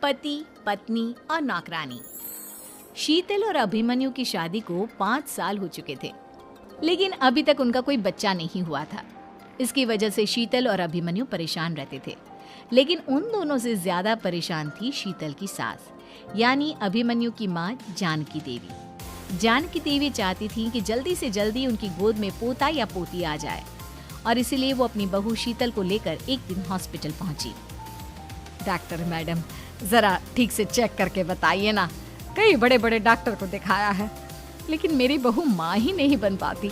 पति, पत्नी और नौकरानी। शीतल और अभिमन्यु की शादी को 5 साल हो चुके थे, लेकिन अभी तक उनका कोई बच्चा नहीं हुआ था। इसकी वजह से शीतल और अभिमन्यु परेशान रहते थे, लेकिन उन दोनों से ज्यादा परेशान थी शीतल की सास, यानी अभिमन्यु की माँ जानकी देवी। जानकी देवी चाहती थी कि जल्दी से जल्दी उनकी गोद में पोता या पोती आ जाए, और इसीलिए वो अपनी बहू शीतल को लेकर एक दिन हॉस्पिटल पहुंची। डॉक्टर मैडम, जरा ठीक से चेक करके बताइए ना। कई बड़े बड़े डॉक्टर को दिखाया है, लेकिन मेरी बहू माँ ही नहीं बन पाती।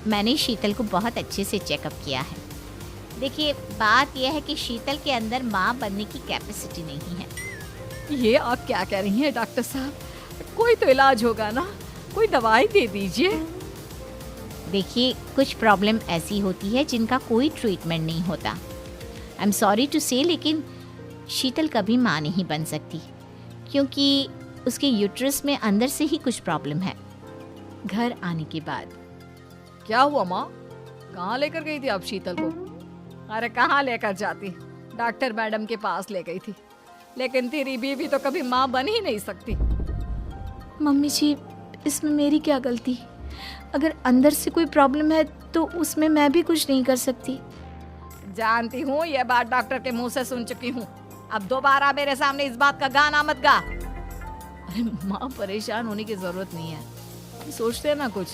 मैंने शीतल को बहुत अच्छे से चेकअप किया है। देखिए, बात यह है कि शीतल के अंदर माँ बनने की कैपेसिटी नहीं है। ये आप क्या कह रही हैं डॉक्टर साहब? कोई तो इलाज होगा ना, कोई दवाई दे दीजिए। देखिए, कुछ प्रॉब्लम ऐसी होती है जिनका कोई ट्रीटमेंट नहीं होता। आई एम सॉरी टू से, लेकिन शीतल कभी माँ नहीं बन सकती, क्योंकि उसके यूट्रस में अंदर से ही कुछ प्रॉब्लम है। घर आने के बाद क्या हुआ माँ? कहाँ लेकर गई थी आप शीतल को? अरे कहाँ लेकर जाती, डॉक्टर मैडम के पास ले गई थी, लेकिन तेरी बीवी तो कभी माँ बन ही नहीं सकती। मम्मी जी, इसमें मेरी क्या गलती? अगर अंदर से कोई प्रॉब्लम है तो उसमें मैं भी कुछ नहीं कर सकती। जानती हूँ, ये बात डॉक्टर के मुंह से सुन चुकी हूँ। अब दोबारा मेरे सामने इस बात का गाना मत गा। अरे माँ, परेशान होने की जरूरत नहीं है, सोचते ना कुछ।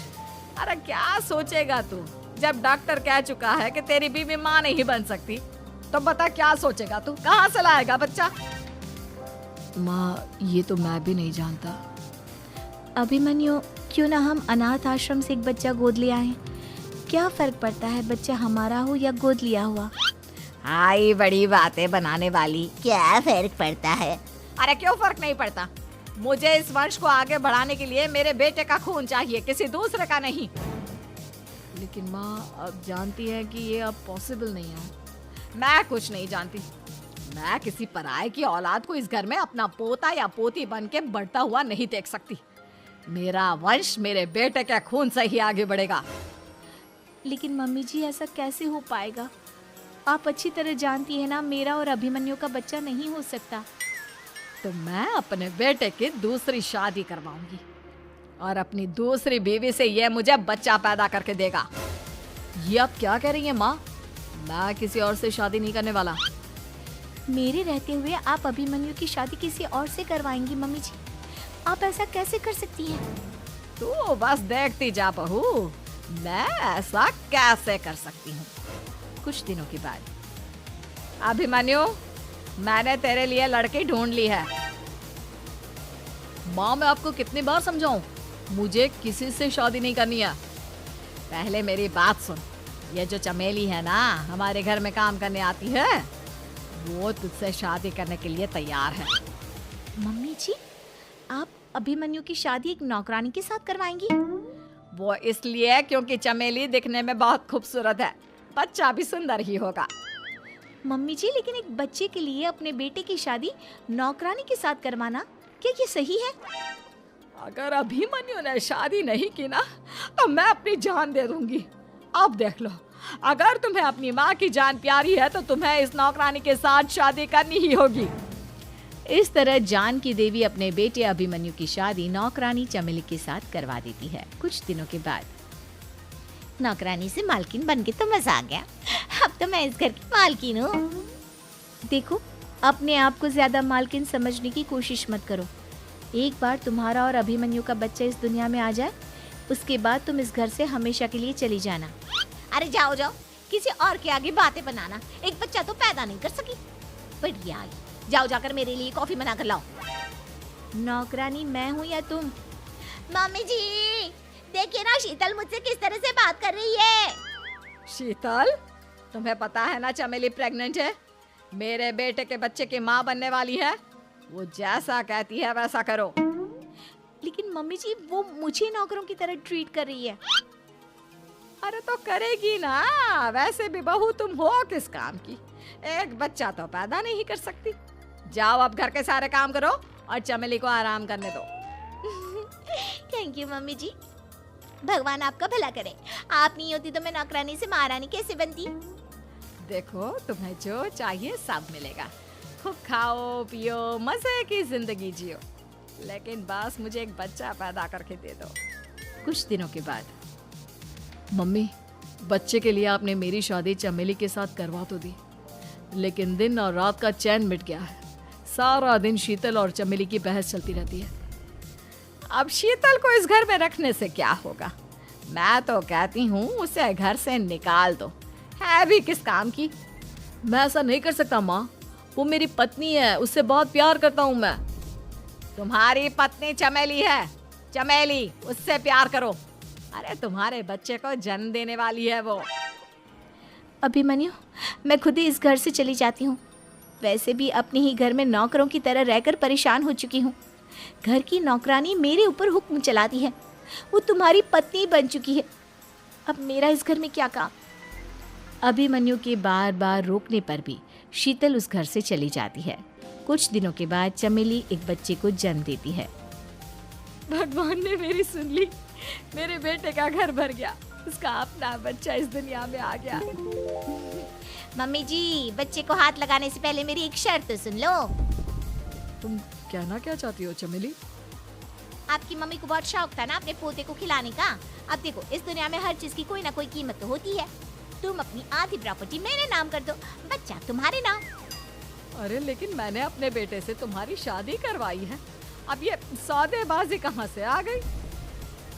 अरे क्या सोचेगा तू? जब डॉक्टर कह चुका है कि तेरी बीवी माँ नहीं बन सकती, तो बता क्या सोचेगा तू? कहाँ से लाएगा बच्चा? माँ, ये तो मैं भी नहीं जानता। अभिमन्यु, क्यों ना हम अनाथ आश्रम से एक बच्चा गोद ले आए? क्या फर्क पड़ता है बच्चा हमारा हो या गोद लिया हुआ? हाय, बड़ी बातें बनाने वाली। क्या फर्क पड़ता है? अरे क्यों फर्क नहीं पड़ता? मुझे इस वंश को आगे बढ़ाने के लिए मेरे बेटे का खून चाहिए, किसी दूसरे का नहीं। लेकिन माँ, आप जानती हैं कि ये अब पॉसिबल नहीं है। मैं कुछ नहीं जानती। मैं किसी पराये की औलाद को इस घर में अपना पोता या पोती बन के बढ़ता हुआ नहीं देख सकती। मेरा वंश मेरे बेटे के खून से ही आगे बढ़ेगा। लेकिन मम्मी जी, ऐसा कैसे हो पाएगा? आप अच्छी तरह जानती है ना, मेरा और अभिमन्यु का बच्चा नहीं हो सकता। तो मैं अपने बेटे की दूसरी शादी करवाऊंगी, और अपनी दूसरी बीवी से ये मुझे बच्चा पैदा करके देगा। ये आप क्या कह रही हैं माँ? मैं किसी और से शादी नहीं करने वाला। मेरे रहते हुए आप अभिमन्यु की शादी किसी और से करवाएंगी? मम्मी जी, आप ऐसा कैसे कर सकती हैं? तू बस देखती जा बहू, मैं ऐसा कैसे कर सकती हूँ। कुछ दिनों के बाद, अभिमन्यु, मैंने तेरे लिए लड़की ढूंढ ली है। माँ, मैं आपको कितनी बार समझाऊं? मुझे किसी से शादी नहीं करनी है। पहले मेरी बात सुन। ये जो चमेली है ना, हमारे घर में काम करने आती है, वो तुझसे शादी करने के लिए तैयार है। मम्मी जी, आप अभिमन्यु की शादी एक नौकरानी के साथ करवाएंगी? वो इसलिए क्योंकि चमेली दिखने में बहुत खूबसूरत है, बच्चा भी सुंदर ही होगा। मम्मी जी, लेकिन एक बच्चे के लिए अपने बेटे की शादी नौकरानी के साथ करवाना, क्या ये सही है? अगर अभिमन्यु ने शादी नहीं की ना, तो मैं अपनी जान दे दूंगी। अब देख लो, अगर तुम्हें अपनी माँ की जान प्यारी है तो तुम्हें इस नौकरानी के साथ शादी करनी ही होगी। इस तरह जानकी देवी अपने बेटे अभिमन्यु की शादी नौकरानी चमेली के साथ करवा देती है। कुछ दिनों के बाद, नौकरानी से मालकिन बन के तो मजा आ गया। अब तो मैं इस घर की मालकिन हूँ। देखो, अपने आप को ज्यादा मालकिन समझने की कोशिश मत करो। एक बार तुम्हारा और अभिमन्यु का बच्चा इस दुनिया में आ जाए, उसके बाद तुम इस घर से हमेशा के लिए चली जाना। अरे जाओ जाओ, किसी और के आगे बातें बनाना। एक बच्चा तो पैदा नहीं कर सकी, बढ़िया। जाओ जाकर मेरे लिए कॉफी बना कर लाओ। नौकरानी मैं हूँ या तुम? मम्मी जी, देखिए ना शीतल मुझसे किस तरह से बात कर रही है। शीतल, तुम्हें पता है ना चमेली प्रेग्नेंट है, मेरे बेटे के बच्चे की माँ बनने वाली है। वो जैसा कहती है वैसा करो। लेकिन मम्मी जी, वो मुझे नौकरों की तरह ट्रीट कर रही है। अरे तो करेगी ना, वैसे भी बहू तुम हो किस काम की? एक बच्चा तो पैदा नहीं कर सकती। जाओ अब घर के सारे काम करो और चमेली को आराम करने दो। थैंक यू मम्मी जी, भगवान आपका भला करे। आप नहीं होती तो मैं नौकरानी से महारानी कैसे बनती। देखो, तुम्हें जो चाहिए सब मिलेगा। खूब खाओ पियो, मजे की जिंदगी जियो, लेकिन बस मुझे एक बच्चा पैदा करके दे दो। कुछ दिनों के बाद, मम्मी, बच्चे के लिए आपने मेरी शादी चमेली के साथ करवा तो दी, लेकिन दिन और रात का चैन मिट गया है। सारा दिन शीतल और चमेली की बहस चलती रहती है। अब शीतल को इस घर में रखने से क्या होगा? मैं तो कहती हूँ उसे घर से निकाल दो, है भी किस काम की। मैं ऐसा नहीं कर सकता माँ, वो मेरी पत्नी है, उससे बहुत प्यार करता हूँ मैं। तुम्हारी पत्नी चमेली है, चमेली, उससे प्यार करो। अरे तुम्हारे बच्चे को जन्म देने वाली है वो। अभिमन्यु, मैं खुद ही इस घर से चली जाती हूँ। वैसे भी अपने ही घर में नौकरों की तरह रहकर परेशान हो चुकी हूँ। घर की नौकरानी मेरे ऊपर हुक्म चलाती है, वो तुम्हारी पत्नी बन चुकी है। अब मेरा इस घर में क्या काम? अभिमन्यु के बार बार रोकने पर भी शीतल उस घर से चली जाती है। कुछ दिनों के बाद चमेली एक बच्चे को जन्म देती है। भगवान ने मेरी सुन ली, मेरे बेटे का घर भर गया, उसका अपना बच्चा इस दुनिया में आ गया। मम्मी जी, बच्चे को हाथ लगाने से पहले मेरी एक शर्त तो सुन लो। तुम कहना क्या चाहती हो चमेली? आपकी मम्मी को बहुत शौक था ना अपने पोते को खिलाने का। अब देखो, इस दुनिया में हर चीज की कोई ना कोई कीमत तो होती है। तुम अपनी आधी प्रॉपर्टी मेरे नाम कर दो, बच्चा तुम्हारे नाम। अरे लेकिन मैंने अपने बेटे से तुम्हारी शादी करवाई है, अब ये सौदेबाजी कहाँ से आ गई?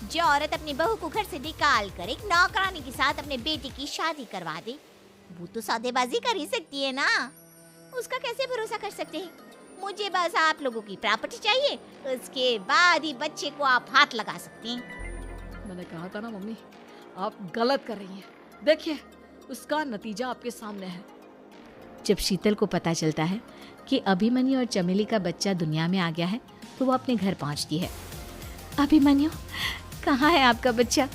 जो औरत अपनी बहू को घर से निकाल कर एक नौकरानी के साथ अपने बेटे की शादी करवा दे, वो तो सौदेबाजी कर ही सकती है ना। उसका कैसे भरोसा कर सकते हैं? मुझे बस आप लोगों की प्रॉपर्टी चाहिए, उसके बाद ही बच्चे को आप हाथ लगा सकते हैं। मैंने कहा था ना मम्मी, आप गलत कर रही हैं। देखिए, उसका नतीजा आपके सामने है। जब शीतल को पता चलता है कि अभिमन्यु और चमेली का बच्चा दुनिया में आ गया है, तो वो अपने घर पहुंचती है। अभिमन्यु, कहाँ है आपका बच्चा?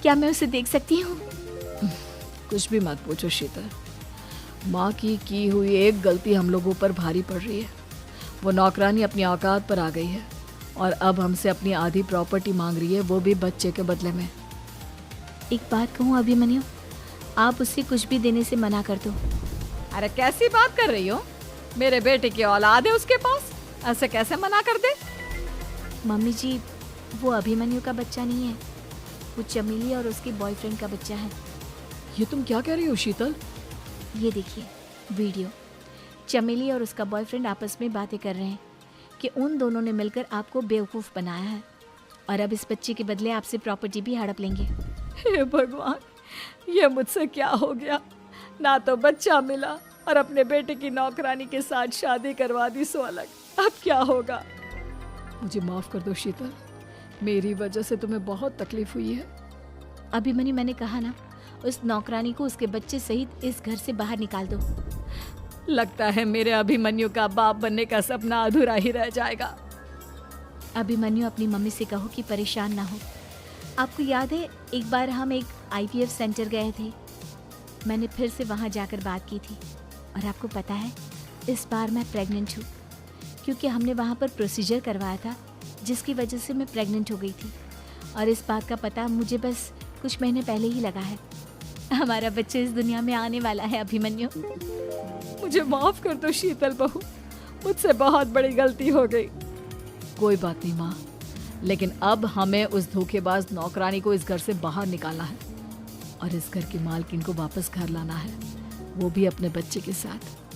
क्या मैं उसे देख सकती हूँ? कुछ भी मत पूछो शीतल, माँ की हुई एक गलती हम लोगों पर भारी पड़ रही है। वो नौकरानी अपनी औकात पर आ गई है और अब हमसे अपनी आधी प्रॉपर्टी मांग रही है, वो भी बच्चे के बदले में। एक बात कहूँ अभिमन्यु, आप उससे कुछ भी देने से मना कर दो। अरे कैसी बात कर रही हो? मेरे बेटे की औलाद है उसके पास, ऐसे कैसे मना कर दे? मम्मी जी, वो अभिमन्यु का बच्चा नहीं है, वो चमेली और उसके बॉयफ्रेंड का बच्चा है। ये तुम क्या कह रही हो शीतल? ये देखिए वीडियो, चमेली और उसका बॉयफ्रेंड आपस में बातें कर रहे हैं कि उन दोनों ने मिलकर आपको बेवकूफ़ बनाया है और अब इस बच्चे के बदले आपसे प्रॉपर्टी भी हड़प लेंगे। हे भगवान, ये मुझसे क्या हो गया? ना तो बच्चा मिला और अपने बेटे की नौकरानी के साथ शादी करवा दी सो अलग। अब क्या होगा? मुझे माफ़ कर दो शीतल, मेरी वजह से तुम्हें बहुत तकलीफ हुई है। अभिमन्यु, मैंने कहा ना, उस नौकरानी को उसके बच्चे सहित इस घर से बाहर निकाल दो। लगता है मेरे अभिमन्यु का बाप बनने का सपना अधूरा ही रह जाएगा। अभिमन्यु, अपनी मम्मी से कहो कि परेशान ना हो। आपको याद है एक बार हम एक IVF सेंटर गए थे, मैंने फिर से वहाँ जाकर बात की थी और आपको पता है इस बार मैं प्रेग्नेंट हूँ, क्योंकि हमने वहाँ पर प्रोसीजर करवाया था जिसकी वजह से मैं प्रेग्नेंट हो गई थी और इस बात का पता मुझे बस कुछ महीने पहले ही लगा है। हमारा बच्चा इस दुनिया में आने वाला है अभिमन्यु। मुझे माफ कर दो शीतल बहू, मुझसे बहुत बड़ी गलती हो गई। कोई बात नहीं माँ, लेकिन अब हमें उस धोखेबाज नौकरानी को इस घर से बाहर निकालना है और इस घर की मालकिन को वापस घर लाना है, वो भी अपने बच्चे के साथ।